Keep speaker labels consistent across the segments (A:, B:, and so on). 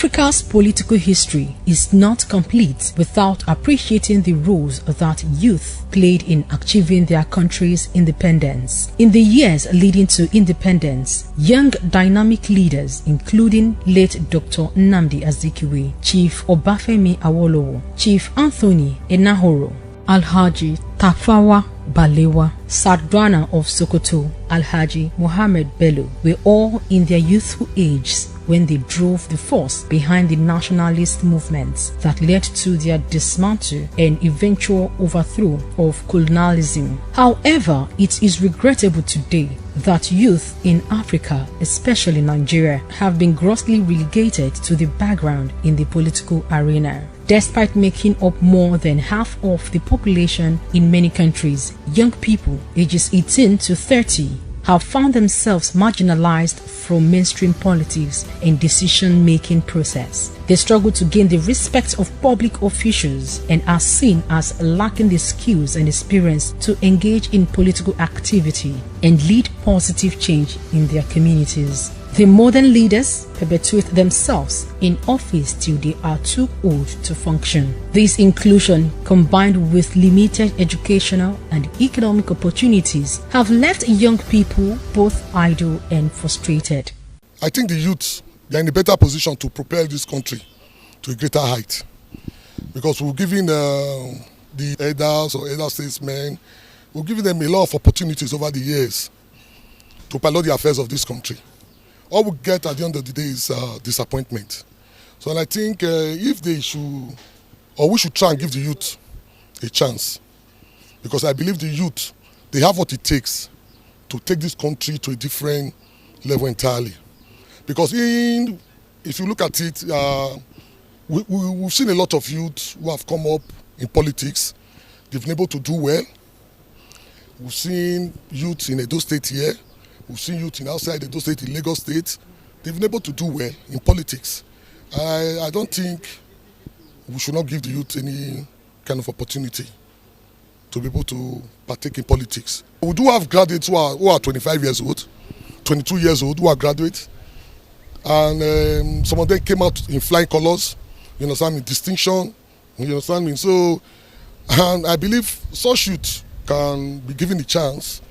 A: Africa's political history is not complete without appreciating the roles that youth played in achieving their country's independence. In the years leading to independence, young dynamic leaders including late Dr. Nnamdi Azikiwe, Chief Obafemi Awolowo, Chief Anthony Enahoro, Alhaji Tafawa Balewa, Sardauna of Sokoto, Alhaji Mohammed Bello were all in their youthful ages when they drove the force behind the nationalist movements that led to their dismantle and eventual overthrow of colonialism. However, it is regrettable today that youth in Africa, especially Nigeria, have been grossly relegated to the background in the political arena. Despite making up more than half of the population in many countries, young people ages 18 to 30 have found themselves marginalized from mainstream politics and decision-making process. They struggle to gain the respect of public officials and are seen as lacking the skills and experience to engage in political activity and lead positive change in their communities. The modern leaders perpetuate themselves in office till they are too old to function. This inclusion, combined with limited educational and economic opportunities, have left young people both idle and frustrated.
B: I think the youth, they are in a better position to propel this country to a greater height, because we're giving the elders or elder statesmen, we're giving them a lot of opportunities over the years to pilot the affairs of this country. All we get at the end of the day is disappointment. So and I think if they should, or we should try and give the youth a chance, because I believe the youth, they have what it takes to take this country to a different level entirely. Because if you look at it, we've seen a lot of youth who have come up in politics. They've been able to do well. We've seen youth in Edo State here. We've seen youth in outside Edo State, in Lagos State. They've been able to do well in politics. I don't think we should not give the youth any kind of opportunity to be able to partake in politics. We do have graduates who are 25 years old, 22 years old, who are graduates. And some of them came out in flying colors, you understand me, distinction, you understand me. So, and I believe such youth can be given the chance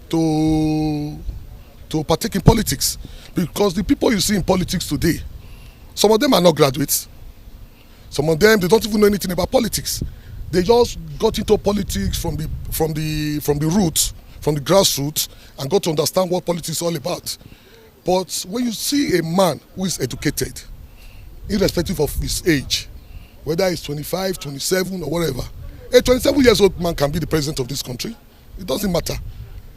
B: to partake in politics, because the people you see in politics today, some of them are not graduates. Some of them, they don't even know anything about politics. They just got into politics from the roots, from the grassroots, and got to understand what politics is all about. But when you see a man who is educated, irrespective of his age, whether he's 25, 27, or whatever, a 27-year-old man can be the president of this country. It doesn't matter.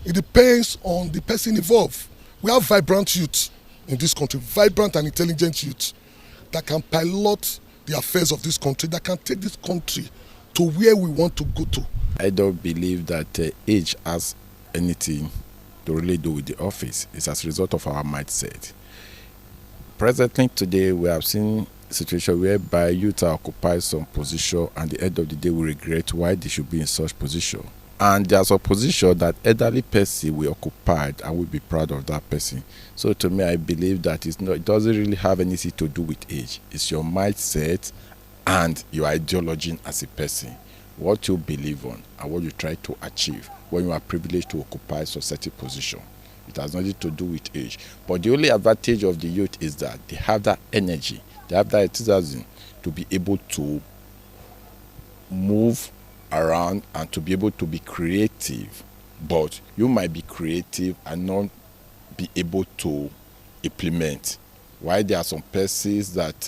B: It depends on the person involved. We have vibrant youth in this country, vibrant and intelligent youth that can pilot the affairs of this country, that can take this country to where we want to go to.
C: I don't believe that age has anything to really do with the office. It's as a result of our mindset. Presently today, we have seen a situation whereby youth are occupied some position, and at the end of the day we regret why they should be in such position. And there's a position that elderly person will occupy and will be proud of that person. So to me, I believe that it doesn't really have anything to do with age. It's your mindset and your ideology as a person, what you believe on and what you try to achieve when you are privileged to occupy society position. It has nothing to do with age. But the only advantage of the youth is that they have that energy, they have that enthusiasm to be able to move around and to be able to be creative. But you might be creative and not be able to implement. Why there are some persons that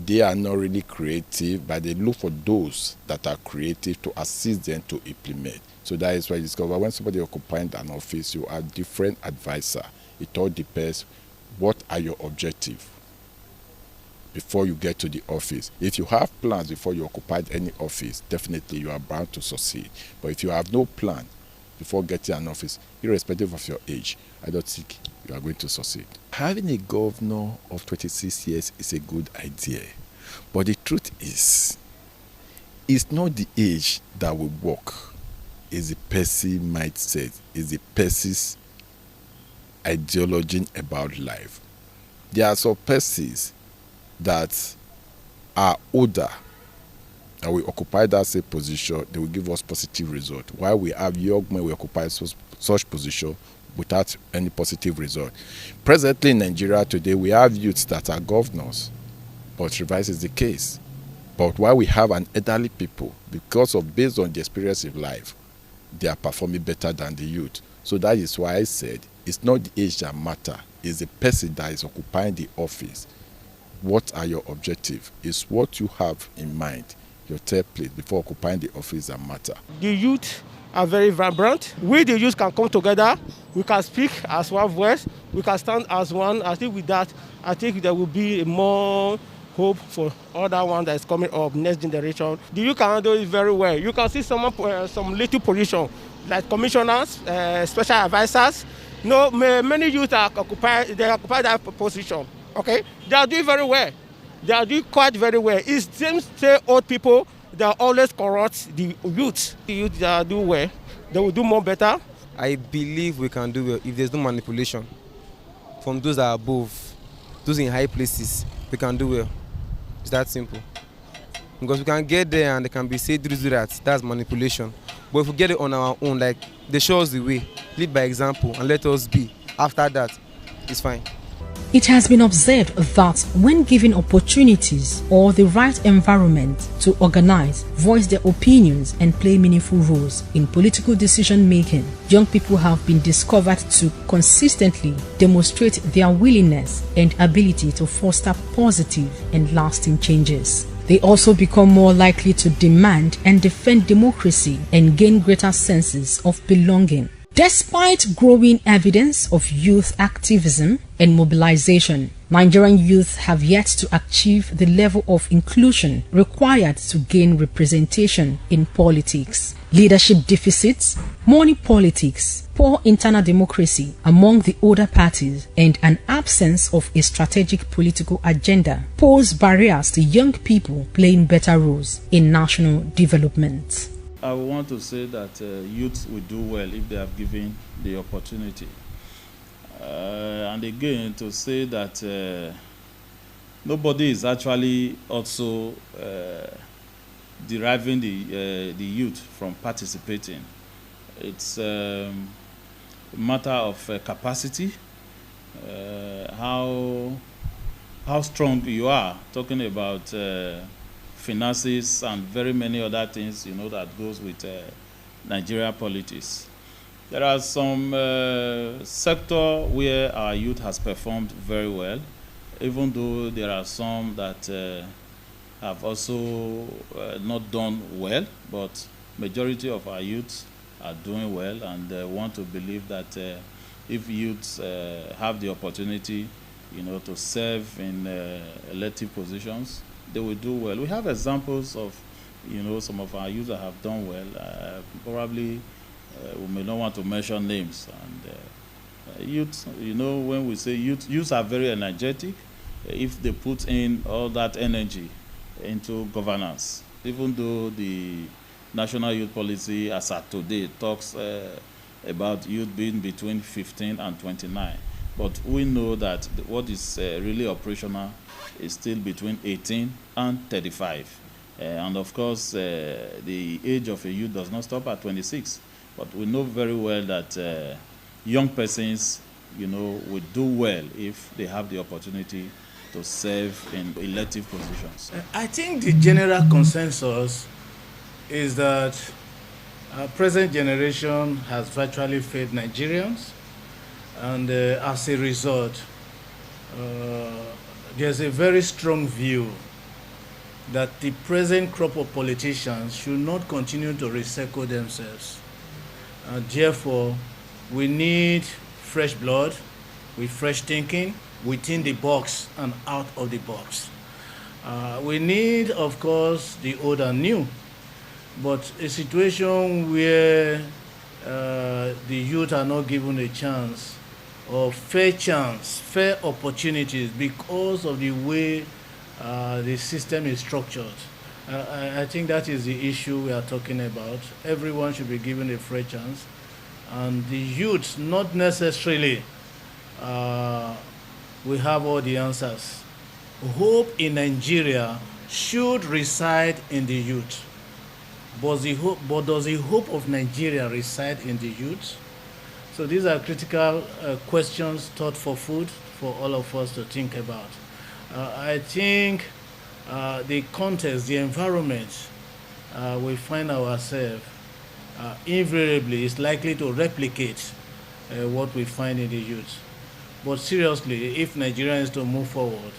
C: they are not really creative, but they look for those that are creative to assist them to implement. So that is why I discover when somebody occupies an office, you have different advisor. It all depends what are your objectives before you get to the office. If you have plans before you occupy any office, definitely you are bound to succeed. But if you have no plan before getting an office, irrespective of your age, I don't think you are going to succeed. Having a governor of 26 years is a good idea. But the truth is, it's not the age that will work. It's the person's mindset. It's the person's ideology about life. There are some persons, that are older and we occupy that same position, they will give us positive result. While we have young men, we occupy such position without any positive result. Presently in Nigeria today, we have youths that are governors, but reverse is the case. But while we have an elderly people, based on the experience of life, they are performing better than the youth. So that is why I said it's not the age that matters, it's the person that is occupying the office. What are your objectives? It's what you have in mind, your template before occupying the office that matter.
D: The youth are very vibrant. We, the youth, can come together. We can speak as one voice. We can stand as one. I think with that, I think there will be more hope for other one that is coming up, next generation. The youth can handle it very well. You can see some little position like commissioners, special advisors. No, many youth occupy that position. Okay, they are doing very well. They are doing quite very well. It seems say old people, they are always corrupt the youth. The youth that do well, they will do more better.
E: I believe we can do well if there's no manipulation from those that are above, those in high places. We can do well. It's that simple. Because we can get there and they can be said do that. That's manipulation. But if we get it on our own, like they show us the way, lead by example, and let us be. After that, it's fine.
A: It has been observed that when given opportunities or the right environment to organize, voice their opinions and play meaningful roles in political decision making, young people have been discovered to consistently demonstrate their willingness and ability to foster positive and lasting changes. They also become more likely to demand and defend democracy and gain greater senses of belonging. Despite growing evidence of youth activism and mobilization, Nigerian youth have yet to achieve the level of inclusion required to gain representation in politics. Leadership deficits, money politics, poor internal democracy among the older parties, and an absence of a strategic political agenda pose barriers to young people playing better roles in national development.
F: I want to say that youth will do well if they are given the opportunity. And again, to say that nobody is actually also deriving the youth from participating. It's a matter of capacity, how strong you are, talking about finances and very many other things, that goes with Nigeria politics. There are some sector where our youth has performed very well, even though there are some that have also not done well, but majority of our youths are doing well, and want to believe that if youths have the opportunity, to serve in elective positions, they will do well. We have examples of, some of our youth that have done well. Probably we may not want to mention names. And youth, when we say youths are very energetic if they put in all that energy into governance. Even though the National Youth Policy, as at today, talks about youth being between 15 and 29. But we know that what is really operational is still between 18 and 35. And of course, the age of a youth does not stop at 26. But we know very well that young persons, will do well if they have the opportunity to serve in elective positions.
G: I think the general consensus is that our present generation has virtually failed Nigerians. And as a result, there's a very strong view that the present crop of politicians should not continue to recycle themselves. Therefore, we need fresh blood with fresh thinking within the box and out of the box. We need, of course, the old and new, but a situation where the youth are not given a chance or fair opportunities because of the way the system is structured. I think that is the issue we are talking about. Everyone should be given a fair chance, and the youth not necessarily will have all the answers. hope in Nigeria should reside in the youth. But does the hope of Nigeria reside in the youth? So these are critical questions, thought for food for all of us to think about. I think the context, the environment we find ourselves invariably is likely to replicate what we find in the youth. But seriously, if Nigeria is to move forward,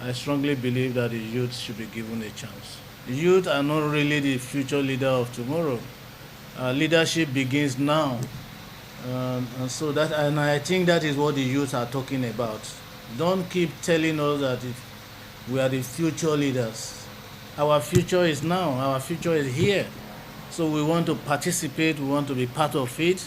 G: I strongly believe that the youth should be given a chance. The youth are not really the future leader of tomorrow. Leadership begins now. And I think that is what the youth are talking about. Don't keep telling us that we are the future leaders. Our future is now. Our future is here. So we want to participate. We want to be part of it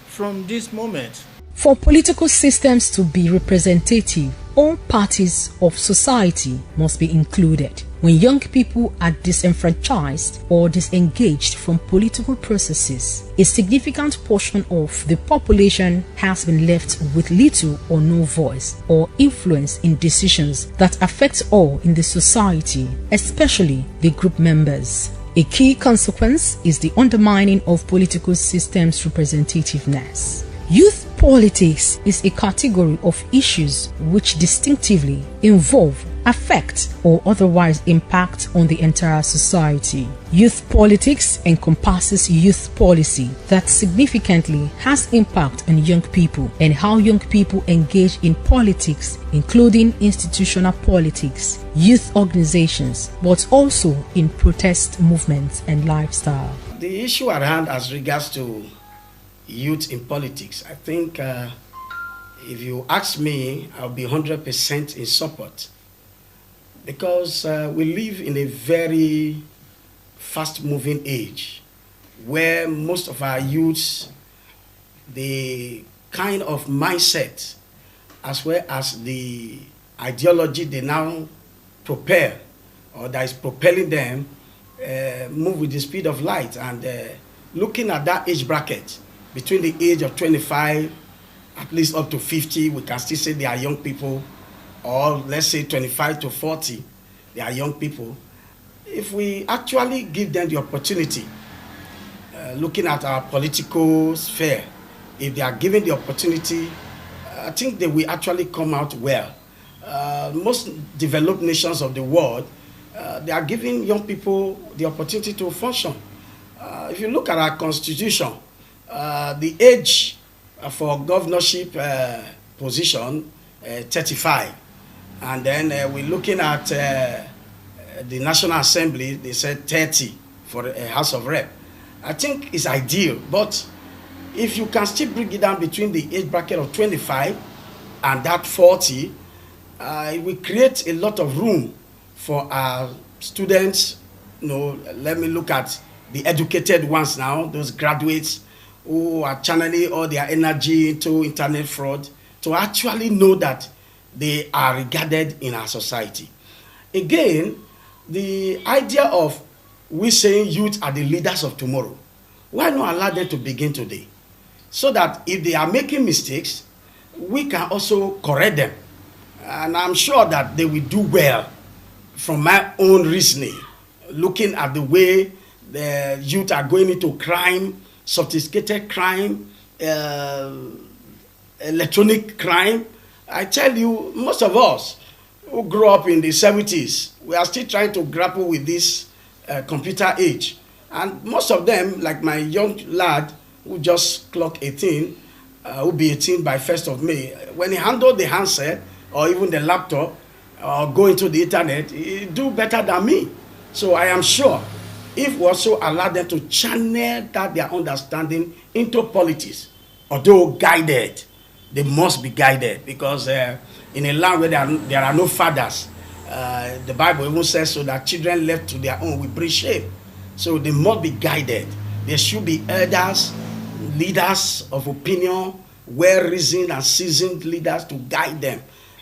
G: from this moment.
A: For political systems to be representative, all parties of society must be included. When young people are disenfranchised or disengaged from political processes, a significant portion of the population has been left with little or no voice or influence in decisions that affect all in the society, especially the group members. A key consequence is the undermining of political systems' representativeness. Youth politics is a category of issues which distinctively involve, affect, or otherwise impact on the entire society. Youth politics encompasses youth policy that significantly has impact on young people and how young people engage in politics, including institutional politics, youth organizations, but also in protest movements and lifestyle.
H: The issue at hand as regards to youth in politics, I think if you ask me, I'll be 100% in support, because we live in a very fast-moving age where most of our youths, the kind of mindset as well as the ideology they now propel or that is propelling them move with the speed of light. And looking at that age bracket, between the age of 25, at least up to 50, we can still say they are young people, or let's say 25 to 40, they are young people. If we actually give them the opportunity, looking at our political sphere, if they are given the opportunity, I think they will actually come out well. Most developed nations of the world, they are giving young people the opportunity to function. If you look at our constitution, the age for governorship position, 35. And then we're looking at the National Assembly, they said 30 for a House of Rep. I think it's ideal, but if you can still bring it down between the age bracket of 25 and that 40, it will create a lot of room for our students. You know, let me look at the educated ones now, those graduates who are channeling all their energy into internet fraud, to actually know that they are regarded in our society. Again, the idea of we saying youth are the leaders of tomorrow, why not allow them to begin today? So that if they are making mistakes, we can also correct them. And I'm sure that they will do well from my own reasoning, looking at the way the youth are going into crime, sophisticated crime, electronic crime. I tell you, most of us who grew up in the 70s, we are still trying to grapple with this computer age. And most of them, like my young lad who just clocked 18, will be 18 by 1st of May, when he handled the handset or even the laptop or go into the internet, he do better than me. So I am sure if we also allow them to channel that their understanding into politics, although guided, they must be guided, because in a land where there are no fathers, the Bible even says so that children left to their own will bring shame. So they must be guided. There should be elders, leaders of opinion, well-reasoned and seasoned leaders to guide them.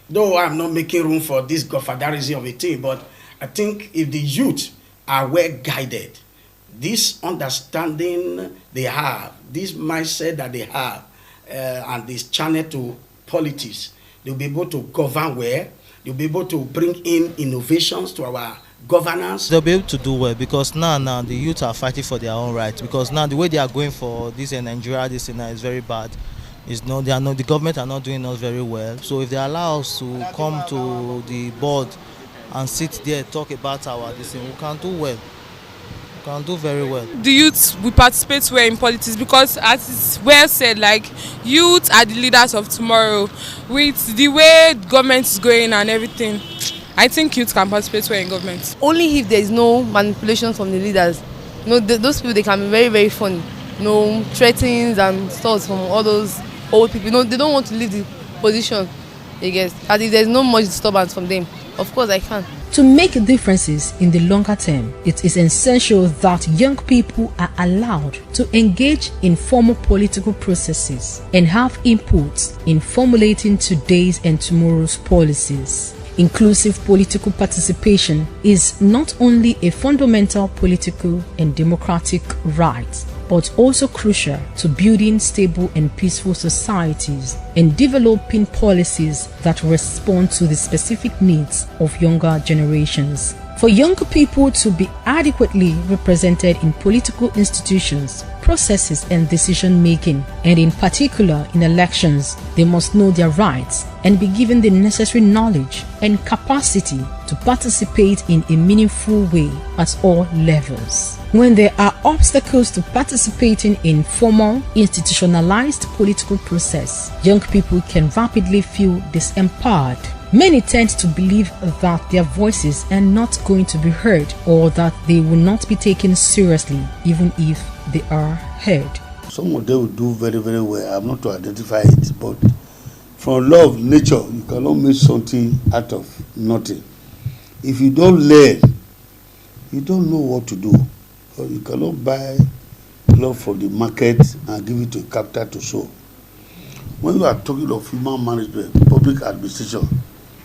H: Though I'm not making room for this godfatherism of a thing, but I think if the youth are well guided, this understanding they have, this mindset that they have, and this channel to politics, they'll be able to govern well, You'll be able to bring in innovations to our governance.
I: They'll be able to do well because now the youth are fighting for their own rights. Because now the way they are going for this in Nigeria, this is very bad. The government are not doing us very well. So if they allow us to come to the board and sit there, talk about this thing, we can do well. We can do very well.
J: The youth will participate well in politics because, as it's well said, like, youth are the leaders of tomorrow. With the way government is going and everything, I think youth can participate well in government.
K: Only if there is no manipulation from the leaders. Those people, they can be very, very funny. Threatenings and stuff from all those old people. They don't want to leave the position, I guess. And if there's no much disturbance from them, of course I can.
A: To make differences in the longer term, it is essential that young people are allowed to engage in formal political processes and have input in formulating today's and tomorrow's policies. Inclusive political participation is not only a fundamental political and democratic right, but also crucial to building stable and peaceful societies and developing policies that respond to the specific needs of younger generations. For young people to be adequately represented in political institutions, processes and decision-making, and in particular in elections, they must know their rights and be given the necessary knowledge and capacity to participate in a meaningful way at all levels. When there are obstacles to participating in formal, institutionalized political process, young people can rapidly feel disempowered. Many tend to believe that their voices are not going to be heard or that they will not be taken seriously even if they are heard.
L: Some of them will do very, very well. I'm not to identify it, but from law of nature, you cannot make something out of nothing. If you don't learn, you don't know what to do. Or you cannot buy love from the market and give it to a capital to sow. When you are talking of human management, public administration,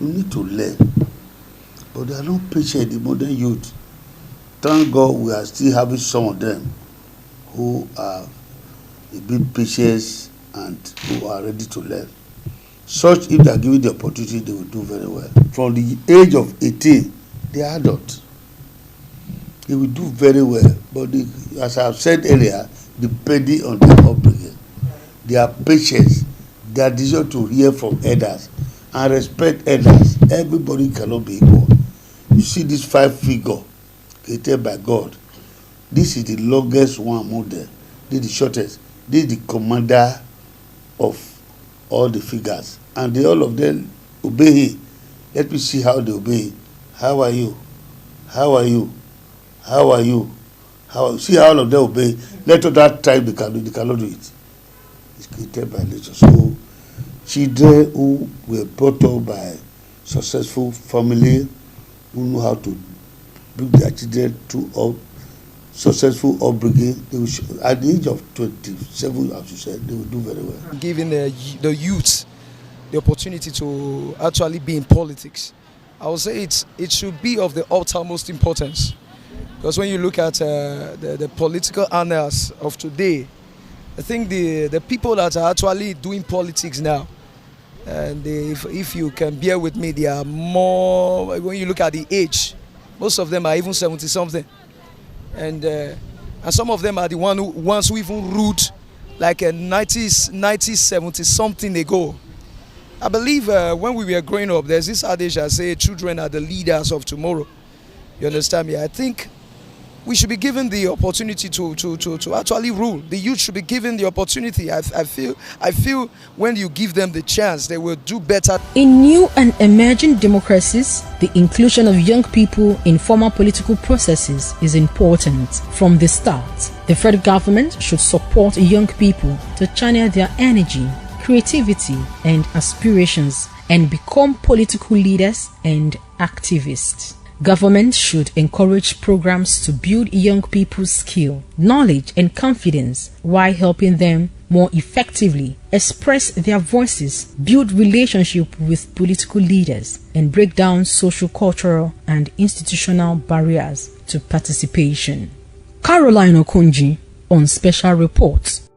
L: you need to learn. But they are not patient, the modern youth. Thank God we are still having some of them who are a bit patient and who are ready to learn. Such, if they are given the opportunity, they will do very well. From the age of 18, they are adults. They will do very well. But as I have said earlier, depending on their upbringing, their patience, their desire to hear from elders and respect elders. Everybody cannot be equal. You see this 5 figure created by God. This is the longest one among them. This is the shortest. This is the commander of all the figures. And all of them obey him. Let me see how they obey him. How are you? How are you? How are you? See how all of them obey. Let other tribe they cannot do it. It's created by nature. So children who were brought up by successful family, who know how to bring their children to successful upbringing, they will, at the age of 27, as you said, they will do very well.
M: Giving the youth the opportunity to actually be in politics, I would say it should be of the utmost importance. Because when you look at the political annals of today, I think the people that are actually doing politics now, and if you can bear with me, they are more, when you look at the age, most of them are even 70-something. And some of them are the ones who even ruled like a 90s, 70-something ago. I believe when we were growing up, there's this adage that says children are the leaders of tomorrow. You understand me? I think we should be given the opportunity to actually rule. The youth should be given the opportunity. I feel when you give them the chance, they will do better.
A: In new and emerging democracies, the inclusion of young people in formal political processes is important from the start. The federal government should support young people to channel their energy, creativity, and aspirations and become political leaders and activists. Government should encourage programs to build young people's skill, knowledge, and confidence while helping them more effectively express their voices, build relationships with political leaders, and break down social, cultural, and institutional barriers to participation. Caroline Okonji on Special Reports.